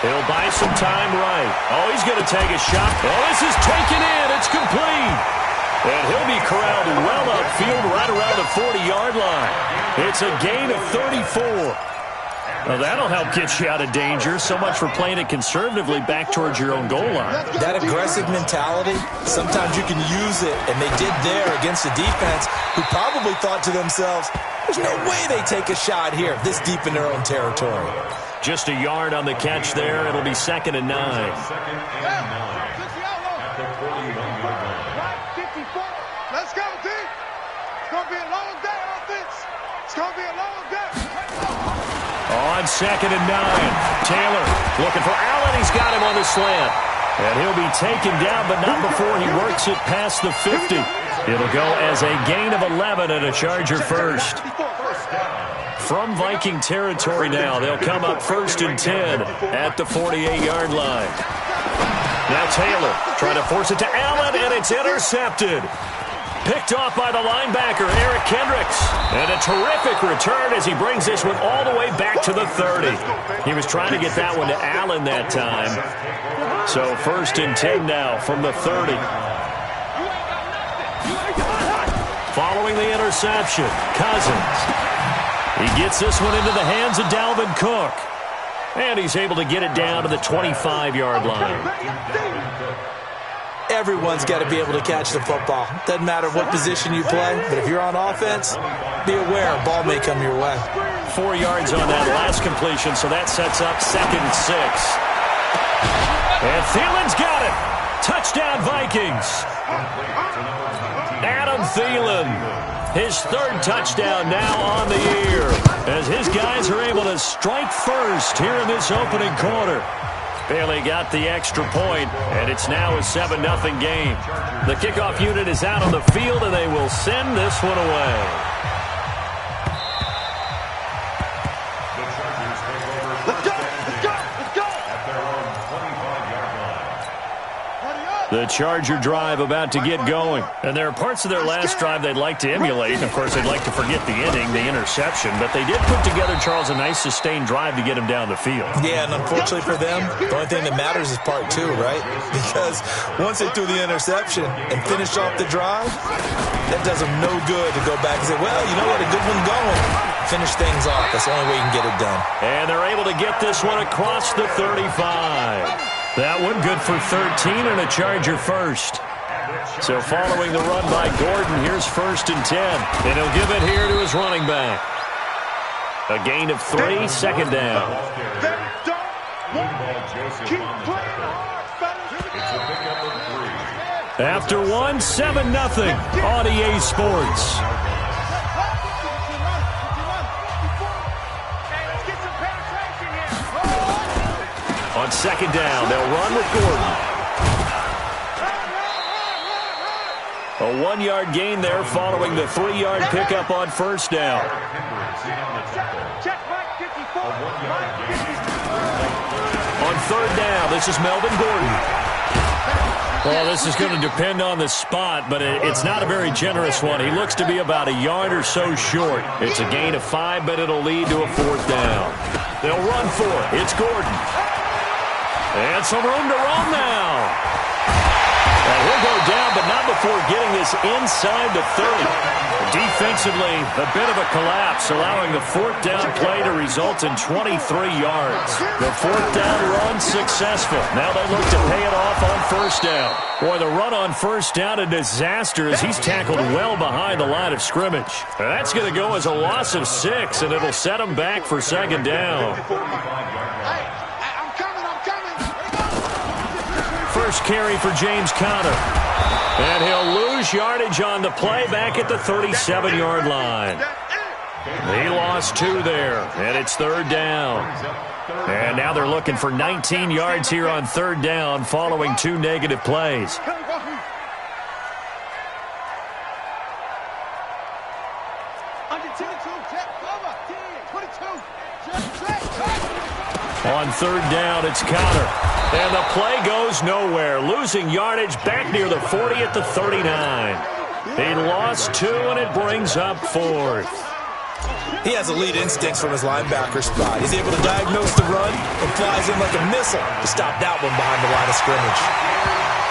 He'll buy some time right. Oh, he's going to take a shot. Oh, this is taken in. It's complete. And he'll be corralled well upfield right around the 40-yard line. It's a gain of 34. Well, that'll help get you out of danger. So much for playing it conservatively back towards your own goal line. That aggressive mentality, sometimes you can use it, and they did there against a defense who probably thought to themselves, there's no way they take a shot here this deep in their own territory. Just a yard on the catch there. It'll be 2nd and 9. Let's go, D. It's going to be a long day, offense. It's going to be a long day. On 2nd and 9. Taylor looking for Allen. He's got him on the slant. And he'll be taken down, but not before he works it past the 50. It'll go as a gain of 11 and a Charger first. From Viking territory now, they'll come up 1st and 10 at the 48-yard line. Now Taylor trying to force it to Allen, and it's intercepted. Picked off by the linebacker, Eric Kendricks. And a terrific return as he brings this one all the way back to the 30. He was trying to get that one to Allen that time. So 1st and 10 now from the 30. Following the interception, Cousins. He gets this one into the hands of Dalvin Cook. And he's able to get it down to the 25-yard line. Everyone's got to be able to catch the football. Doesn't matter what position you play, but if you're on offense, be aware, ball may come your way. 4 yards on that last completion, so that sets up 2nd and 6. And Thielen's got it. Touchdown, Vikings. Adam Thielen, his 3rd touchdown now on the year, as his guys are able to strike first here in this opening quarter. Bailey got the extra point, and it's now a 7-0 game. The kickoff unit is out on the field, and they will send this one away. Let's go, let's go, let's go. At their own 25-yard line. The Charger drive about to get going. And there are parts of their last drive they'd like to emulate. And, of course, they'd like to forget the inning, the interception. But they did put together, Charles, a nice sustained drive to get him down the field. Yeah, and unfortunately for them, the only thing that matters is part 2, right? Because once they threw the interception and finished off the drive, that does them no good to go back and say, well, you know what, a good one going. Finish things off. That's the only way you can get it done. And they're able to get this one across the 35. That one good for 13 and a Charger first. So following the run by Gordon, here's 1st and 10. And he'll give it here to his running back. A gain of 3, 2nd down. Keep playing hard, fellas. After 1, 7-0 on EA Sports. On 2nd down, they'll run with Gordon. A 1-yard gain there following the 3-yard pickup on 1st down. On 3rd down, this is Melvin Gordon. Well, this is going to depend on the spot, but it's not a very generous one. He looks to be about a yard or so short. It's a gain of 5, but it'll lead to a 4th down. They'll run for it. It's Gordon. And some room to run now. And he'll go down, but not before getting this inside the 30. Defensively, a bit of a collapse, allowing the 4th down play to result in 23 yards. The 4th down run successful. Now they look to pay it off on 1st down. Boy, the run on 1st down a disaster as he's tackled well behind the line of scrimmage. That's going to go as a loss of 6, and it'll set him back for 2nd down. First carry for James Conner. And he'll lose yardage on the play back at the 37-yard line. He lost 2 there, and it's 3rd down. And now they're looking for 19 yards here on 3rd down following 2 negative plays. On 3rd down, it's Conner. And the play goes nowhere, losing yardage back near the 40 at the 39. He lost 2, and it brings up 4th. He has elite instincts from his linebacker spot. He's able to diagnose the run and flies in like a missile to stop that one behind the line of scrimmage.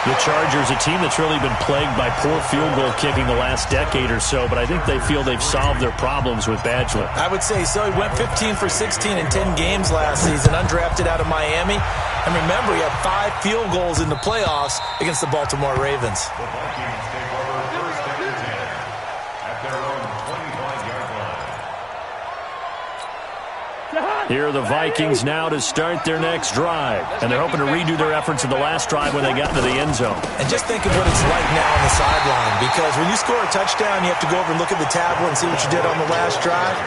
The Chargers, a team that's really been plagued by poor field goal kicking the last decade or so, but I think they feel they've solved their problems with Badgley. I would say so. He went 15 for 16 in 10 games last season, undrafted out of Miami. And remember, he had 5 field goals in the playoffs against the Baltimore Ravens. The Vikings take over first and 10 at their own 25-yard line. Here are the Vikings now to start their next drive. And they're hoping to redo their efforts in the last drive when they got into the end zone. And just think of what it's like now on the sideline, because when you score a touchdown, you have to go over and look at the tablet and see what you did on the last drive.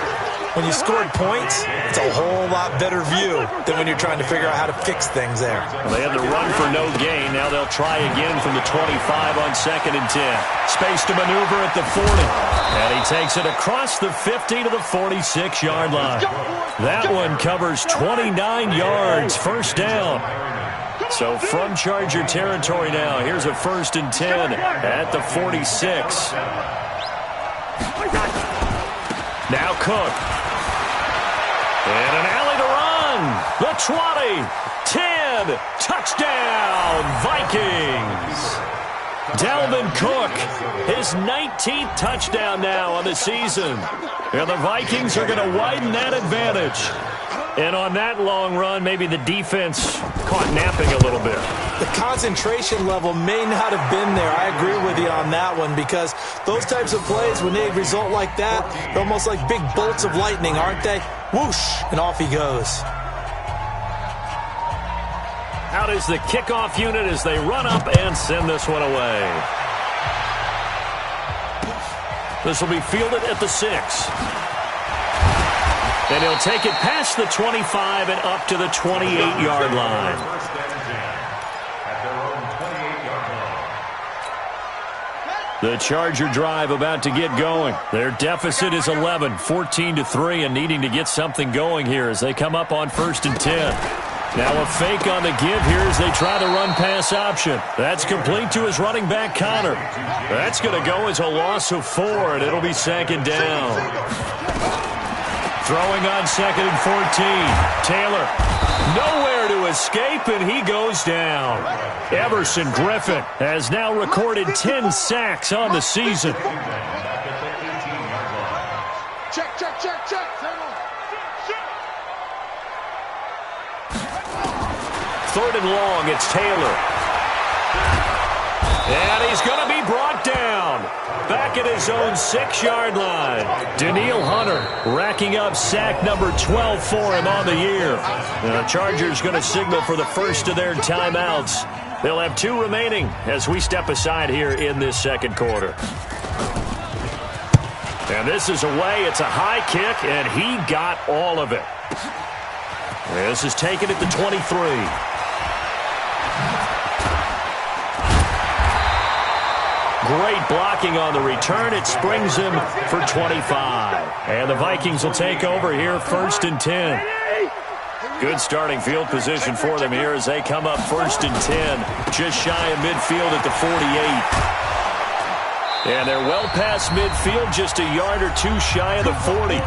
When you scored points, it's a whole lot better view than when you're trying to figure out how to fix things there. Well, they had the run for no gain. Now they'll try again from the 25 on 2nd and 10. Space to maneuver at the 40. And he takes it across the 50 to the 46-yard line. That one covers 29 yards. First down. So from Charger territory now, here's a 1st and 10 at the 46. Now Cook. And an alley to run. The 20, 10, touchdown, Vikings. Dalvin Cook, his 19th touchdown now on the season. And the Vikings are going to widen that advantage. And on that long run, maybe the defense caught napping a little bit. The concentration level may not have been there. I agree with you on that one, because those types of plays, when they result like that, they're almost like big bolts of lightning, aren't they? Whoosh, and off he goes. Out is the kickoff unit as they run up and send this one away. This will be fielded at the 6. And he'll take it past the 25 and up to the 28-yard line. First and 10 at their own 28-yard line. The Charger drive about to get going. Their deficit is 11, 14-3, and needing to get something going here as they come up on 1st and 10. Now a fake on the give here as they try the run-pass option. That's complete to his running back, Connor. That's going to go as a loss of 4, and it'll be 2nd down. Throwing on 2nd and 14. Taylor, nowhere to escape, and he goes down. Everson Griffin has now recorded 10 sacks on the season. Check, check, check, check. 3rd and long, it's Taylor. And he's going to be brought down. Back at his own 6-yard line. Daniil Hunter racking up sack number 12 for him on the year. The Chargers going to signal for the first of their timeouts. They'll have 2 remaining as we step aside here in this 2nd quarter. And this is away. It's a high kick, and he got all of it. This is taken at the 23. Great blocking on the return. It springs him for 25. And the Vikings will take over here 1st and 10. Good starting field position for them here as they come up 1st and 10. Just shy of midfield at the 48. And they're well past midfield, just a yard or 2 shy of the 40.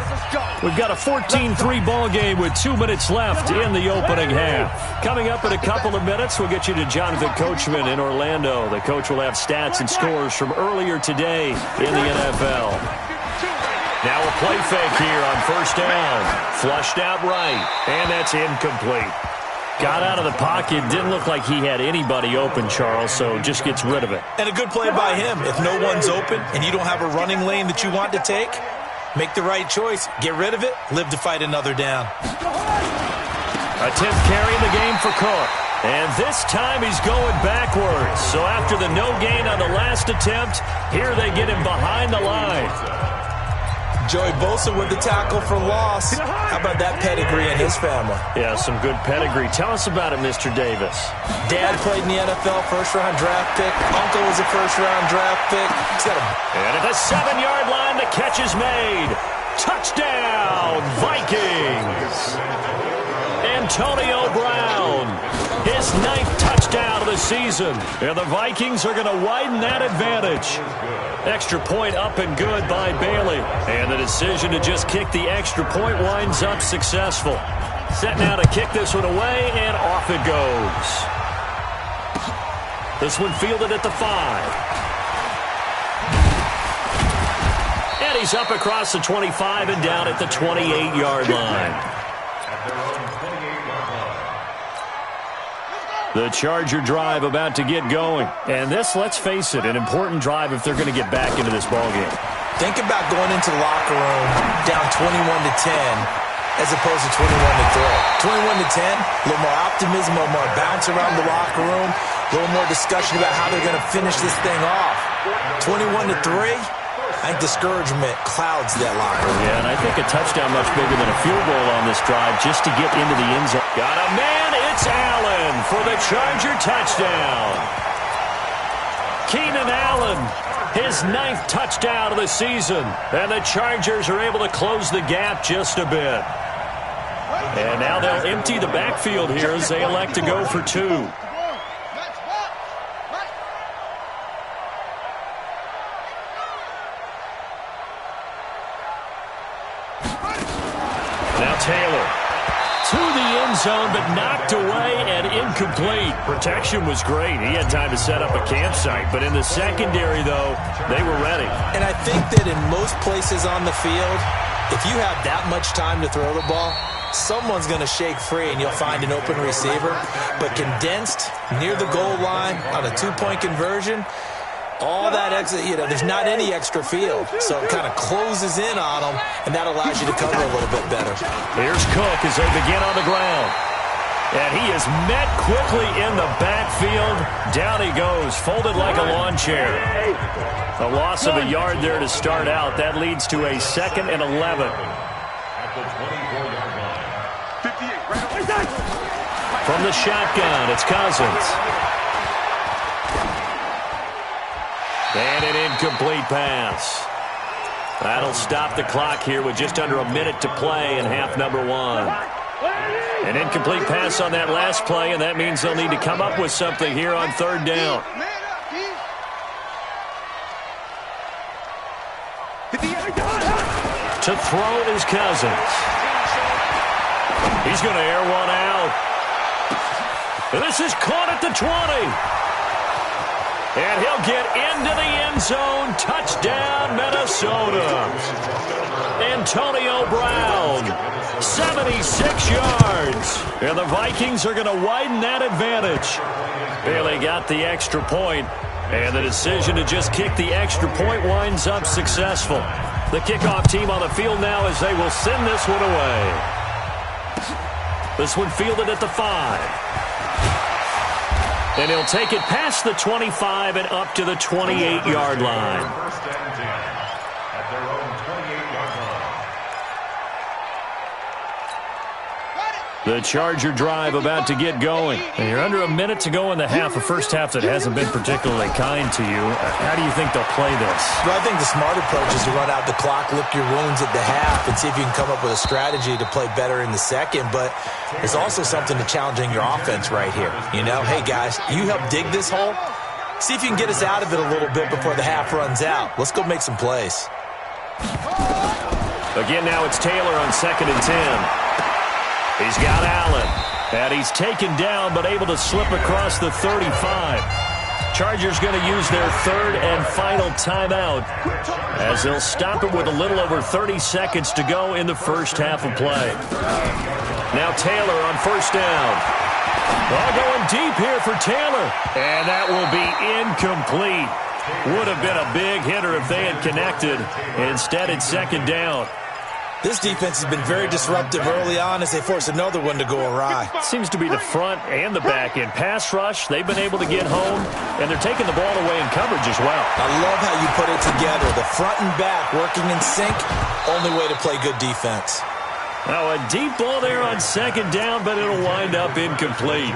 We've got a 14-3 ball game with 2 minutes left in the opening half. Coming up in a couple of minutes, we'll get you to Jonathan Coachman in Orlando. The coach will have stats and scores from earlier today in the NFL. Now a play fake here on 1st down. Flushed out right, and that's incomplete. Got out of the pocket. Didn't look like he had anybody open, Charles, so just gets rid of it. And a good play by him. If no one's open and you don't have a running lane that you want to take, make the right choice. Get rid of it. Live to fight another down. A 10th carry in the game for Cook. And this time he's going backwards. So after the no gain on the last attempt, here they get him behind the line. Joey Bosa with the tackle for loss. How about that pedigree in his family? Yeah, some good pedigree. Tell us about it, Mr. Davis. Dad played in the NFL, first-round draft pick. Uncle was a first-round draft pick. And at the 7-yard line, the catch is made. Touchdown, Vikings. Antonio Brown, his 9th touchdown of the season. And the Vikings are going to widen that advantage. Extra point up and good by Bailey. And the decision to just kick the extra point winds up successful. Set now to kick this one away, and off it goes. This one fielded at the 5. And he's up across the 25 and down at the 28-yard line. The Charger drive about to get going. And this, let's face it, an important drive if they're going to get back into this ballgame. Think about going into the locker room down 21-10 as opposed to 21-3. 21-10, a little more optimism, a little more bounce around the locker room, a little more discussion about how they're going to finish this thing off. 21-3, I think discouragement clouds that locker room. Yeah, and I think a touchdown much bigger than a field goal on this drive just to get into the end zone. Got a man, it's Allen for the Charger touchdown. Keenan Allen, his 9th touchdown of the season. And the Chargers are able to close the gap just a bit. And now they'll empty the backfield here as they elect to go for 2. Now Taylor to the end zone, but knocked away and incomplete. Protection was great. He had time to set up a campsite, but in the secondary, though, they were ready. And I think that in most places on the field, if you have that much time to throw the ball, someone's going to shake free and you'll find an open receiver. But condensed near the goal line on a 2-point conversion, all that extra, there's not any extra field. So it kind of closes in on them, and that allows you to cover a little bit better. Here's Cook as they begin on the ground. And he is met quickly in the backfield. Down he goes, folded like a lawn chair. A loss of a yard there to start out. That leads to a 2nd and 11. At the 24-yard line. From the shotgun, it's Cousins. And an incomplete pass. That'll stop the clock here with just under a minute to play in half number 1. An incomplete pass on that last play, and that means they'll need to come up with something here on 3rd down. To throw is Cousins. He's going to air one out. And this is caught at the 20. And he'll get into the end zone. Touchdown, Minnesota. Antonio Brown, 76 yards. And the Vikings are going to widen that advantage. Bailey got the extra point, and the decision to just kick the extra point winds up successful. The kickoff team on the field now as they will send this one away. This one fielded at the 5. And he'll take it past the 25 and up to the 28-yard line. First and 10 at their own 28-yard line. The Charger drive about to get going. And you're under a minute to go in the half, a first half that hasn't been particularly kind to you. How do you think they'll play this? Well, I think the smart approach is to run out the clock, lick your wounds at the half, and see if you can come up with a strategy to play better in the second. But there's also something to challenging your offense right here. Hey, guys, you help dig this hole. See if you can get us out of it a little bit before the half runs out. Let's go make some plays. Again, now it's Taylor on 2nd and 10. He's got Allen, and he's taken down but able to slip across the 35. Chargers going to use their 3rd and final timeout as they'll stop it with a little over 30 seconds to go in the first half of play. Now Taylor on 1st down. All going deep here for Taylor, and that will be incomplete. Would have been a big hitter if they had connected. Instead, it's 2nd down. This defense has been very disruptive early on as they force another one to go awry. Seems to be the front and the back end. Pass rush, they've been able to get home, and they're taking the ball away in coverage as well. I love how you put it together. The front and back working in sync, only way to play good defense. Now a deep ball there on 2nd down, but it'll wind up incomplete.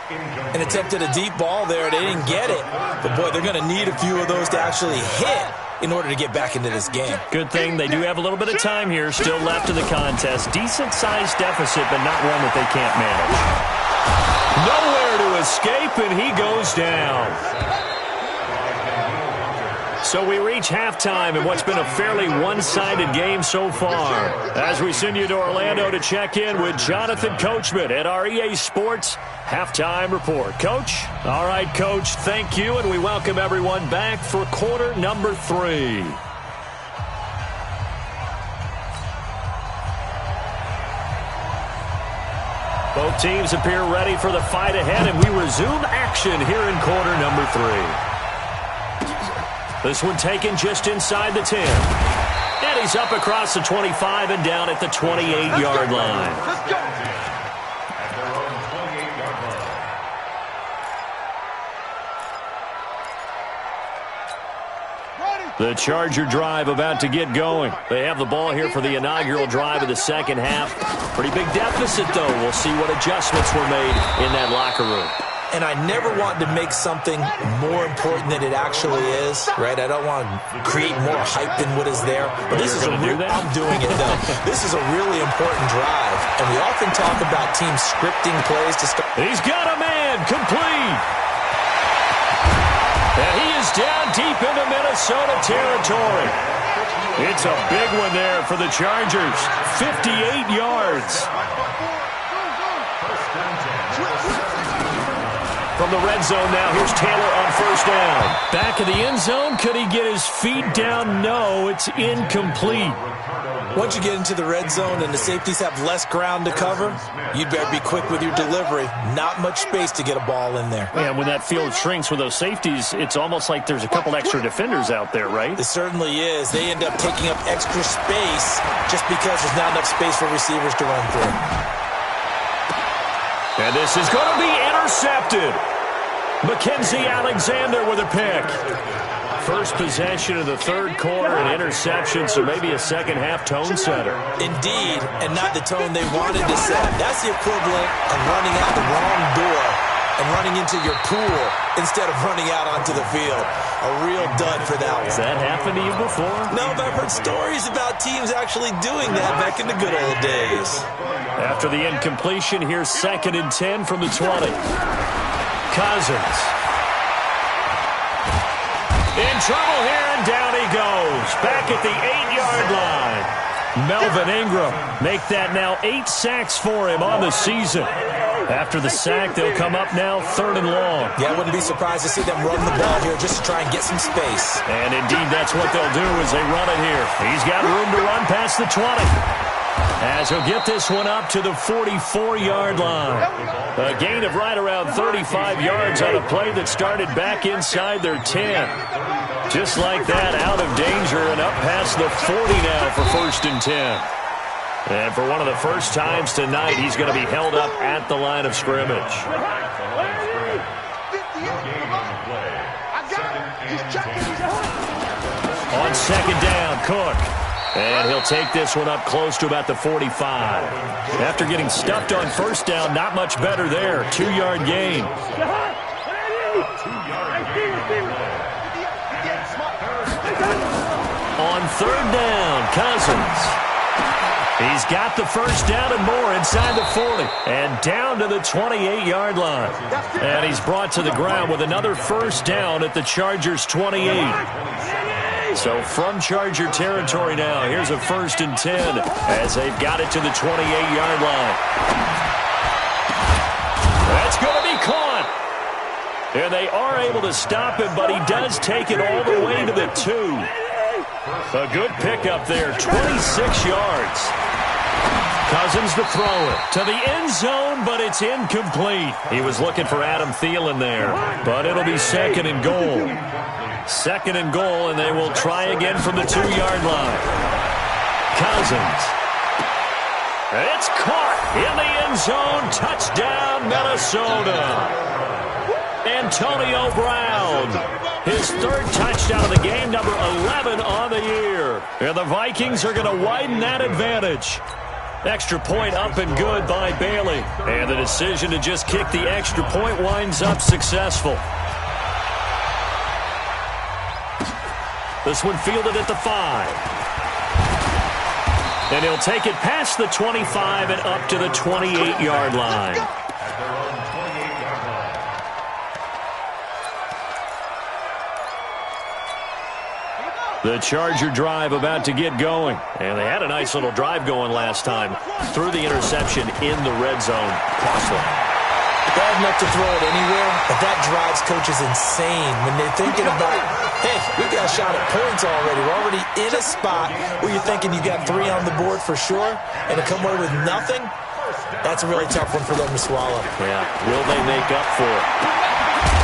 And attempted a deep ball there. They didn't get it. But, boy, they're going to need a few of those to actually hit in order to get back into this game. Good thing they do have a little bit of time here still left in the contest. Decent-sized deficit, but not one that they can't manage. Nowhere to escape, and he goes down. So we reach halftime in what's been a fairly one-sided game so far. As we send you to Orlando to check in with Jonathan Coachman at our EA Sports Halftime Report. Coach? All right, Coach, thank you, and we welcome everyone back for quarter number 3. Both teams appear ready for the fight ahead, and we resume action here in quarter number 3. This one taken just inside the 10. And he's up across the 25 and down at the 28-yard line. Let's go. At their own 28-yard line. The Charger drive about to get going. They have the ball here for the inaugural drive of the second half. Pretty big deficit, though. We'll see what adjustments were made in that locker room. And I never want to make something more important than it actually is, right? I don't want to create more hype than what is there. But this is I'm doing it, though. This is a really important drive. And we often talk about teams scripting plays to start. He's got a man complete. And he is down deep into Minnesota territory. It's a big one there for the Chargers. 58 yards. From the red zone now, here's Taylor on first down. Back of the end zone, could he get his feet down? No, it's incomplete. Once you get into the red zone and the safeties have less ground to cover, you'd better be quick with your delivery. Not much space to get a ball in there. Yeah, when that field shrinks with those safeties, it's almost like there's a couple extra defenders out there, right? It certainly is. They end up taking up extra space just because there's not enough space for receivers to run through. And this is going to be intercepted. Mackenzie Alexander with a pick. First possession of the third quarter, an interception, so maybe a second-half tone setter. Indeed, and not the tone they wanted to set. That's the equivalent of running out the wrong door and running into your pool instead of running out onto the field. A real dud for that one. Has that happened to you before? No, but I've heard stories about teams actually doing that back in the good old days. After the incompletion, here's 2nd and 10 from the 20. Cousins. In trouble here, and down he goes. Back at the 8-yard line. Melvin Ingram make that now 8 sacks for him on the season. After the sack, they'll come up now 3rd and long. Yeah, I wouldn't be surprised to see them run the ball here just to try and get some space. And indeed, that's what they'll do as they run it here. He's got room to run past the 20. As he'll get this one up to the 44-yard line. A gain of right around 35 yards on a play that started back inside their 10. Just like that, out of danger and up past the 40 now for 1st and 10. And for one of the first times tonight, he's going to be held up at the line of scrimmage. On 2nd down, Cook. And he'll take this one up close to about the 45. After getting stuffed on 1st down, not much better there. 2-yard gain. On 3rd down, Cousins. He's got the 1st down and more inside the 40. And down to the 28-yard line. And he's brought to the ground with another 1st down at the Chargers' 28. So from Charger territory now, here's a 1st and 10 as they've got it to the 28-yard line. That's going to be caught. And they are able to stop him, but he does take it all the way to the 2. A good pickup there, 26 yards. Cousins to throw it to the end zone, but it's incomplete. He was looking for Adam Thielen there, but it'll be 2nd and goal. 2nd and goal, and they will try again from the 2-yard line. Cousins. It's caught in the end zone. Touchdown, Minnesota. Antonio Brown. His 3rd touchdown of the game, number 11 on the year. And the Vikings are going to widen that advantage. Extra point up and good by Bailey. And the decision to just kick the extra point winds up successful. This one fielded at the 5. And he'll take it past the 25 and up to the 28-yard line. The Charger drive about to get going. And they had a nice little drive going last time. Threw the interception in the red zone. Costly. Bad enough to throw it anywhere, but that drives coaches insane when they're thinking about, hey, we got a shot at points already. We're already in a spot where you're thinking you got 3 on the board for sure, and to come away with nothing, that's a really tough one for them to swallow. Yeah, will they make up for it?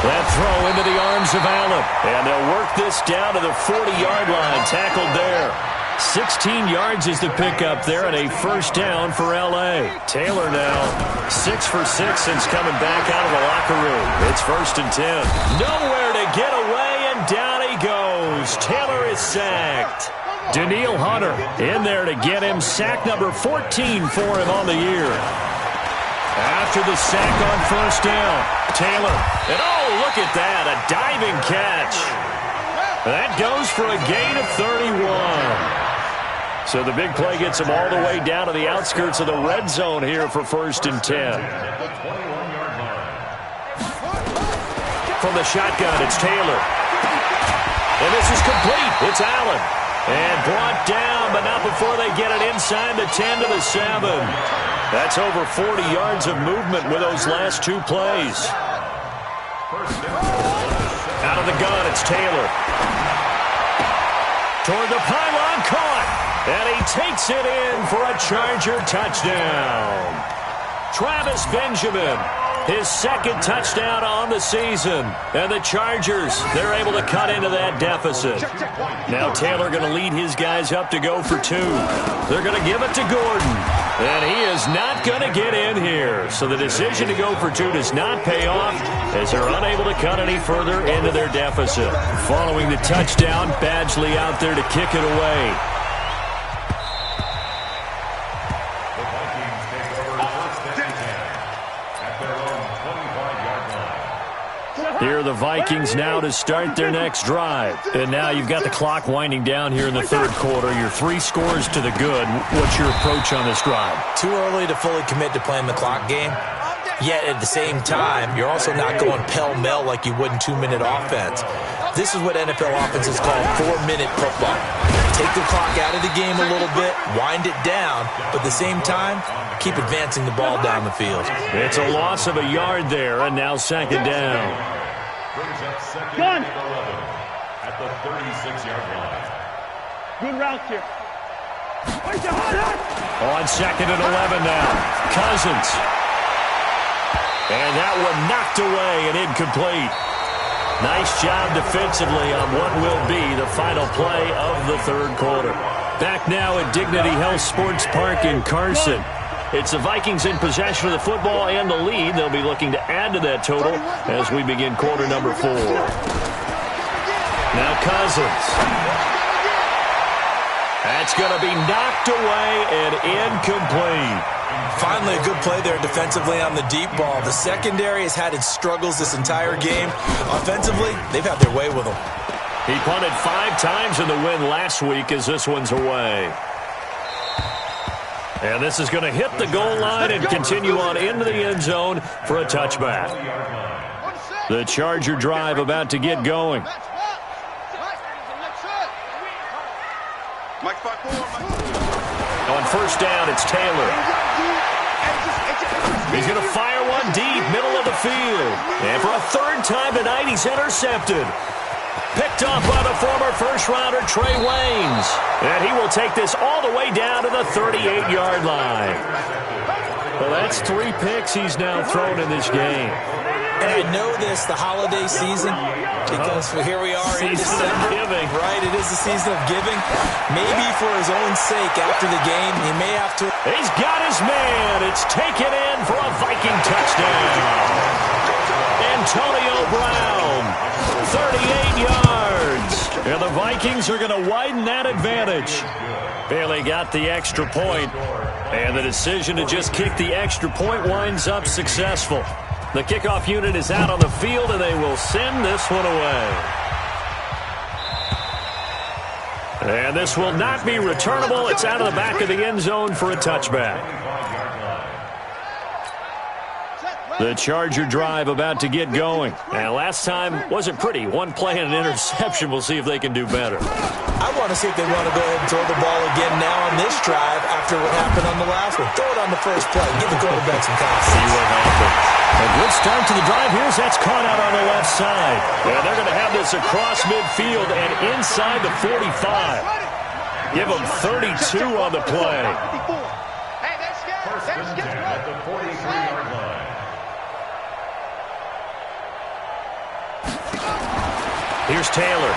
That throw into the arms of Allen. And they'll work this down to the 40-yard line. Tackled there. 16 yards is the pickup there, and a first down for L.A. Taylor now 6 for 6 since coming back out of the locker room. It's 1st and 10. Nowhere to get away, and down he goes. Taylor is sacked. Daniil Hunter in there to get him. Sack number 14 for him on the year. After the sack on first down, Taylor. And oh, look at that, a diving catch. That goes for a gain of 31. So the big play gets him all the way down to the outskirts of the red zone here for 1st and 10. From the shotgun, it's Taylor. And this is complete. It's Allen. And brought down, but not before they get it inside the 10 to the 7. That's over 40 yards of movement with those last 2 plays. Out of the gun, it's Taylor. Toward the pylon, caught. And he takes it in for a Charger touchdown. Travis Benjamin, his 2nd touchdown on the season. And the Chargers, they're able to cut into that deficit. Now Taylor going to lead his guys up to go for 2. They're going to give it to Gordon. And he is not going to get in here. So the decision to go for 2 does not pay off as they're unable to cut any further into their deficit. Following the touchdown, Badgley out there to kick it away. Here are the Vikings now to start their next drive. And now you've got the clock winding down here in the 3rd quarter. You're 3 scores to the good. What's your approach on this drive? Too early to fully commit to playing the clock game. Yet at the same time, you're also not going pell-mell like you would in 2-minute offense. This is what NFL offenses call 4-minute football. Take the clock out of the game a little bit, wind it down, but at the same time, keep advancing the ball down the field. It's a loss of a yard there, and now 2nd down. Gun at the 36-yard line. Good route here. On 2nd and 11 now. Cousins. And that one knocked away and incomplete. Nice job defensively on what will be the final play of the 3rd quarter. Back now at Dignity Health Sports Park in Carson. It's the Vikings in possession of the football and the lead. They'll be looking to add to that total as we begin quarter number 4. Now Cousins. That's going to be knocked away and incomplete. Finally a good play there defensively on the deep ball. The secondary has had its struggles this entire game. Offensively, they've had their way with them. He punted 5 times in the win last week as this one's away. And this is going to hit the goal line and continue on into the end zone for a touchback. The Charger drive about to get going. On first down, it's Taylor. He's going to fire one deep, middle of the field. And for a 3rd time tonight, he's intercepted. Picked off by the former first-rounder Trey Waynes. And he will take this all the way down to the 38-yard line. Well, that's 3 picks he's now thrown in this game. And I know this, the holiday season, because here we are in December. Giving. Right, it is the season of giving. Maybe for his own sake after the game, he may have to. He's got his man. It's taken in for a Viking touchdown. Antonio Brown, 38 yards. And the Vikings are going to widen that advantage. Bailey got the extra point, and the decision to just kick the extra point winds up successful. The kickoff unit is out on the field, and they will send this one away. And this will not be returnable. It's out of the back of the end zone for a touchback. The Charger drive about to get going. And last time wasn't pretty. 1 play and an interception. We'll see if they can do better. I want to see if they want to go ahead and throw the ball again now on this drive after what happened on the last one. Throw it on the first play. Give the quarterback some confidence. See what happens. A good start to the drive here. That's caught out on the left side. And they're going to have this across midfield and inside the 45. Give them 32 on the play. Hey, that's good. First and 10 at the 43-yard line. Here's Taylor.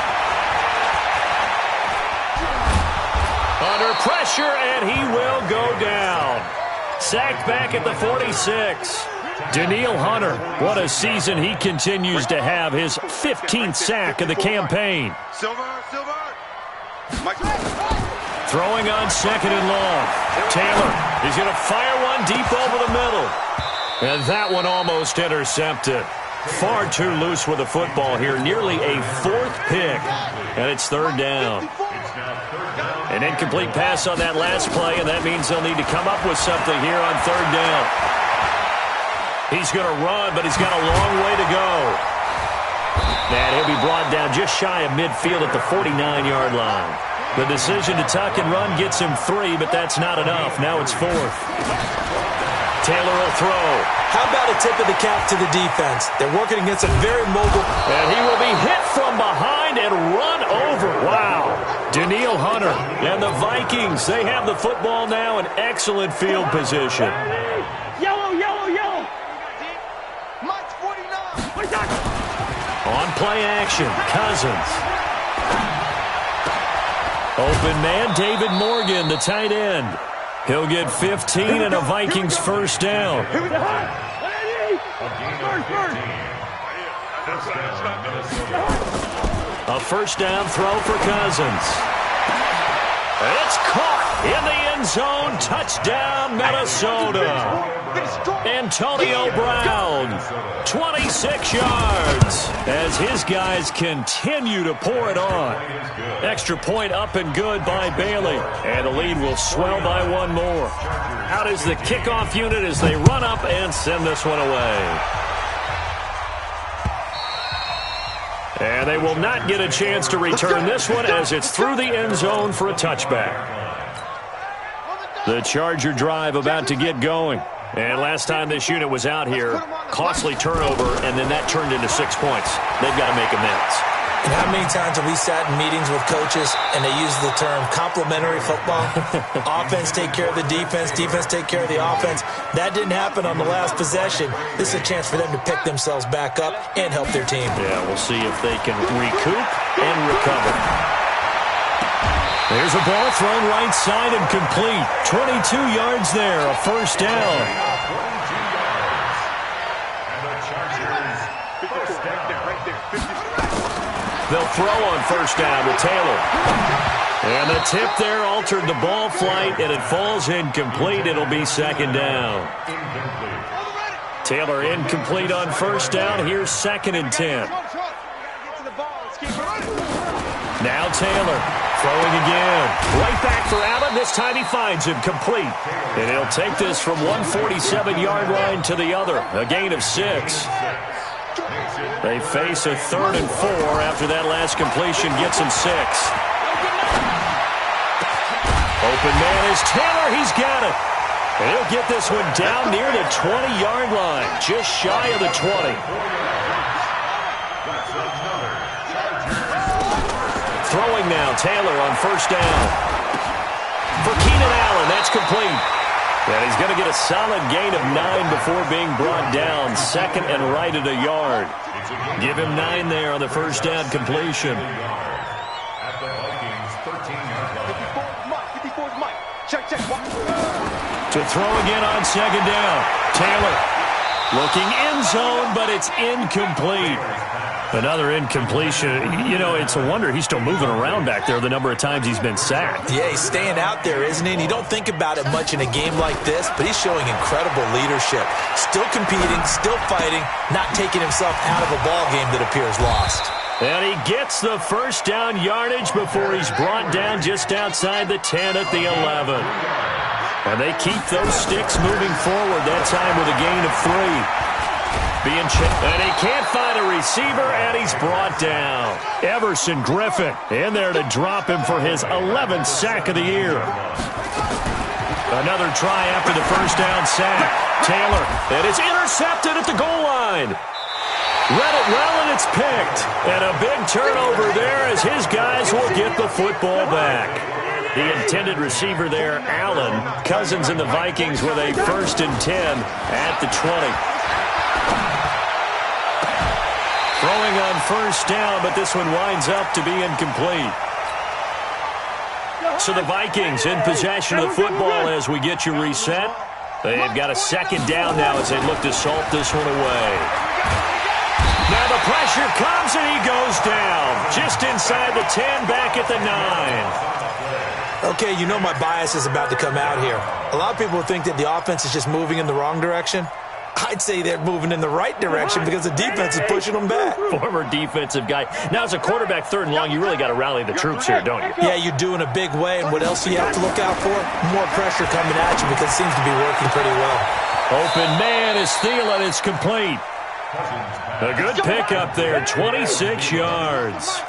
Under pressure, and he will go down. Sacked back at the 46. Danielle Hunter, what a season he continues to have. His 15th sack of the campaign. Silver. Throwing on second and long. Taylor, he's going to fire one deep over the middle. And that one almost intercepted. Far too loose with the football here. Nearly a fourth pick. And it's third down. An incomplete pass on that last play, and that means they'll need to come up with something here on third down. He's going to run, but he's got a long way to go. And he'll be brought down just shy of midfield at the 49-yard line. The decision to tuck and run gets him 3, but that's not enough. Now it's fourth. Taylor will throw. How about a tip of the cap to the defense? They're working against a very mobile. And he will be hit from behind and run over. Wow. Danielle Hunter and the Vikings, they have the football now in excellent field position. Yellow. Mike's 49. On play action, Cousins. Open man, David Morgan, the tight end. He'll get 15 and a Vikings first down. A first down throw for Cousins. It's caught in the end zone. Touchdown, Minnesota. Antonio Brown, 26 yards, as his guys continue to pour it on. Extra point up and good by Bailey, and the lead will swell by one more. Out is the kickoff unit as they run up and send this one away. And they will not get a chance to return this one as it's through the end zone for a touchback. The Charger drive about to get going. And last time this unit was out here, costly turnover, and then that turned into 6 points. They've got to make amends. And how many times have we sat in meetings with coaches and they use the term complementary football? Offense take care of the defense, defense take care of the offense. That didn't happen on the last possession. This is a chance for them to pick themselves back up and help their team. Yeah, we'll see if they can recoup and recover. There's a ball thrown right side and complete. 22 yards there, a first down. They'll throw on first down to Taylor. And the tip there altered the ball flight, and it falls incomplete. It'll be second down. Taylor incomplete on first down. Here's second and 10. Now Taylor throwing again. Right back for Allen. This time he finds him complete. And he'll take this from 147-yard line to the other. A gain of 6. They face a 3rd and 4 after that last completion gets him 6. Open man is Taylor. He's got it. And he'll get this one down near the 20-yard line. Just shy of the 20. Throwing now, Taylor on first down. For Keenan Allen, that's complete. And he's going to get a solid gain of 9 before being brought down. Second and right at a yard. Give him 9 there on the first down completion. To throw again on second down. Taylor looking end zone, but it's incomplete. Another incompletion. You know, it's a wonder he's still moving around back there the number of times he's been sacked. Yeah, he's staying out there, isn't he? And you don't think about it much in a game like this, but he's showing incredible leadership. Still competing, still fighting, not taking himself out of a ball game that appears lost. And he gets the first down yardage before he's brought down just outside the 10 at the 11. And they keep those sticks moving forward, that time with a gain of 3. And he can't find a receiver, and he's brought down. Everson Griffin in there to drop him for his 11th sack of the year. Another try after the first down sack. Taylor, and it's intercepted at the goal line. Read it well, and it's picked. And a big turnover there as his guys will get the football back. The intended receiver there, Allen. Cousins and the Vikings with a 1st and 10 at the 20. Throwing on first down, but this one winds up to be incomplete. So the Vikings in possession of the football as we get you reset. They've got a 2nd down now as they look to salt this one away. Now the pressure comes and he goes down. Just inside the 10, back at the 9. Okay, you know my bias is about to come out here. A lot of people think that the offense is just moving in the wrong direction. I'd say they're moving in the right direction because the defense is pushing them back. Former defensive guy. Now, as a quarterback 3rd and long, you really got to rally the troops here, don't you? Yeah, you do in a big way. And what else do you have to look out for? More pressure coming at you because it seems to be working pretty well. Open man is Thielen. It's complete. A good pickup there, 26 yards.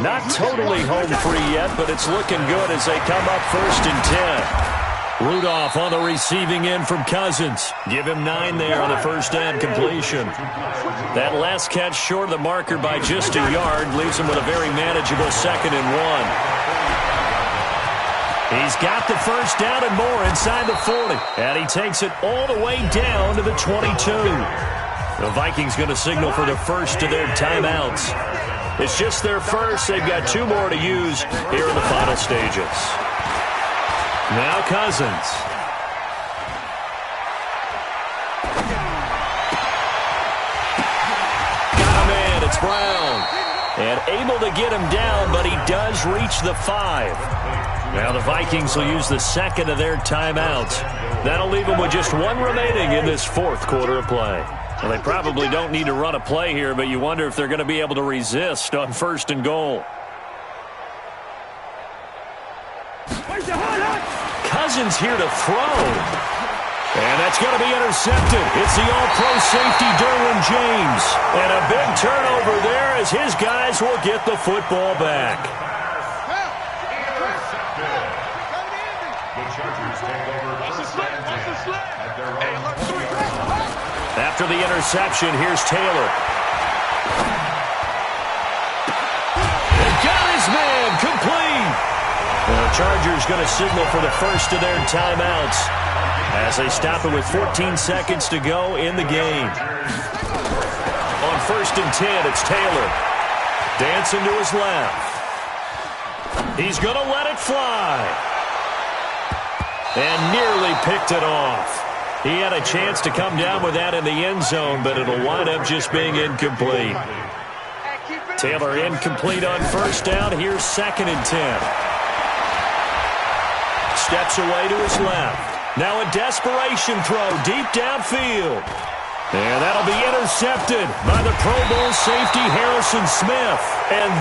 Not totally home free yet, but it's looking good as they come up 1st and 10. Rudolph on the receiving end from Cousins. Give him 9 there on the first down completion. That last catch short of the marker by just a yard leaves him with a very manageable 2nd and 1. He's got the first down and more inside the 40. And he takes it all the way down to the 22. The Vikings going to signal for the first of their timeouts. It's just their first. They've got 2 more to use here in the final stages. Now Cousins. Got a man. It's Brown. And able to get him down, but he does reach the 5. Now the Vikings will use the 2nd of their timeouts. That'll leave them with just 1 remaining in this 4th quarter of play. Well, they probably don't need to run a play here, but you wonder if they're going to be able to resist on 1st and goal. Cousins here to throw. And that's going to be intercepted. It's the all-pro safety, Derwin James. And a big turnover there as his guys will get the football back. After the interception, here's Taylor. They got his man complete. The Chargers going to signal for the first of their timeouts as they stop it with 14 seconds to go in the game. On 1st and 10, it's Taylor. Dancing to his left. He's going to let it fly. And nearly picked it off. He had a chance to come down with that in the end zone, but it'll wind up just being incomplete. Taylor incomplete on first down. Here's 2nd and 10. Steps away to his left. Now a desperation throw deep downfield. And that'll be intercepted by the Pro Bowl safety Harrison Smith. And